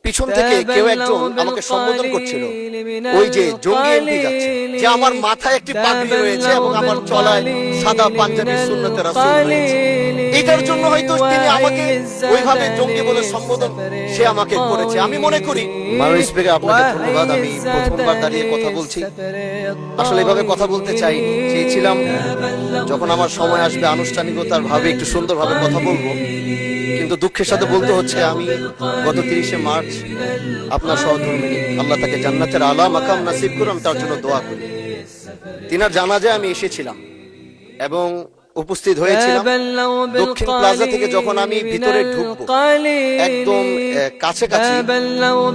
পিছন থেকে কেউ একজন আমাকে সম্বোধন করছিল, ওই যে জঙ্গি এমপি যাচ্ছে, যে আমার মাথায় একটি পাগড়ি রয়েছে এবং আমার চলায় সাদা পাঞ্জাবি সুন্নতে রাসূল রয়েছে। এটার জন্য হয়তো তিনি আমাকে ওইভাবে জঙ্গি বলে সম্বোধন সে আমাকে করেছে। আমি মনে করি মাননীয় স্পিকার, আপনাকে ধন্যবাদ। আমি প্রথমবার দাঁড়িয়ে কথা বলছি, আসলে এভাবে কথা বলতে চাইনি, চেয়েছিলাম যখন আমার সময় আসবে আনুষ্ঠানিকতার ভাবে একটু সুন্দরভাবে কথা বলবো, কিন্তু দুঃখের সাথে বলতে হচ্ছে আমি গত 30শে মার্চ আপনার সহধর্মিণী, আল্লাহ তাকে জান্নাতের আলা মাকাম নসিব করুন, তার জন্য দোয়া করি। তিনার জানাজায় আমি এসেছিলাম এবং উপস্থিত হয়েছিলাম। দক্ষিণ প্লাজা থেকে যখন আমি ভিতরে ঢুকবো, একদম কাছাকাছি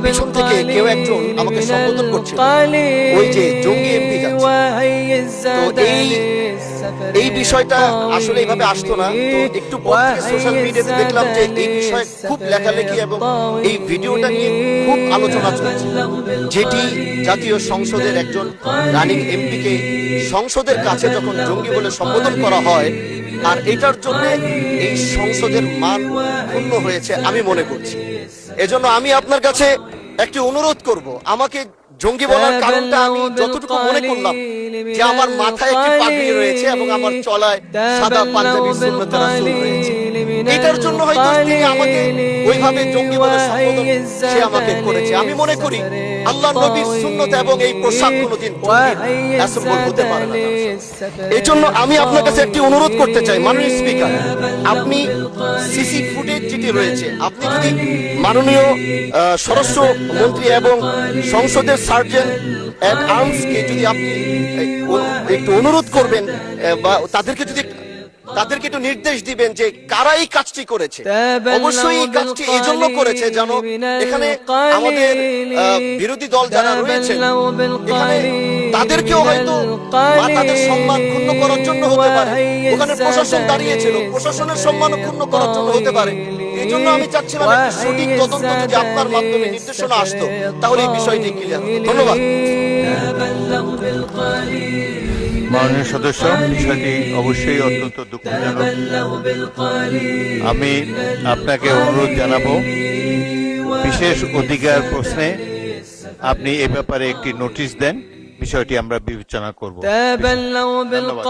পিছন থেকে কেউ একজন আমাকে সম্বোধন করছিল, ওই যে জঙ্গি এমপি যাচ্ছে। তো এই বিষয়টা আসলে এইভাবে আসতো না। তো একটু পর থেকে সোশ্যাল মিডিয়াতে দেখলাম যে এই বিষয়ে খুব লেখালেখি এবং এই ভিডিওটা নিয়ে খুব আলোচনা চলছে, যেটি জাতীয় সংসদের একজন রানিং এমপিকে সংসদের কাছে যখন জঙ্গি বলে সম্বোধন করা হয়, আর এটার জন্য এই সংসদের মান ক্ষুণ্ণ হয়েছে আমি মনে করছি। এজন্য আমি আপনার কাছে একটি অনুরোধ করব, আমাকে জঙ্গি বলার কারণটা আমি যতটুকু মনে করলাম যে আমার মাথায় একটি পাগড়ি রয়েছে এবং আমার চলায় সাদা পাঞ্জাবি সুন্নতে রাসূল রয়েছে, এটার জন্য হয়তো তিনি আমাকে ওইভাবে জঙ্গি বলে সম্বোধন সে আমাকে করেছে। আমি মনে করি আল্লাহর নবীর সুন্নত এবং এই পোশাক কোনোদিন অ্যাসেম্বল হতে পারে না। এই জন্য আমি আপনার কাছে একটি অনুরোধ করতে চাই, মাননীয় স্পিকার, আপনি সিসি ফুটেজ যেটি রয়েছে, আপনি যদি মাননীয় স্বরাষ্ট্র মন্ত্রী এবং সংসদের সার্জেন্ট অ্যাট আর্মসকে যদি আপনি একটু অনুরোধ করবেন বা তাদেরকে একটু নির্দেশ দিবেন যে কারা এই কাজটি করেছে। অবশ্যই এই কাজটি এই জন্য করেছে যেন এখানে আমাদের বিরোধী দল যারা রয়েছে এখানে তাদেরকেও হয়তো তাদের সম্মান ক্ষুণ্ণ করার জন্য হতে পারে। ওখানে প্রশাসন দাঁড়িয়েছিল, প্রশাসনের সম্মান ক্ষুণ্ণ করার জন্য হতে পারে। এই জন্য আমি চাচ্ছিলাম একটা সঠিক তদন্ত যদি আপনার মাধ্যমে নির্দেশনা আসতো, তাহলে এই বিষয়টি ক্লিয়ার হতো। ধন্যবাদ। মাননীয় সদস্য, বিষয়টি অবশ্যই অত্যন্ত দুঃখজনক। আমি আপনাকে অনুরোধ জানাবো, বিশেষ অধিকার প্রশ্নে আপনি এ ব্যাপারে একটি নোটিশ দেন, বিষয়টি আমরা বিবেচনা করব। ধন্যবাদ।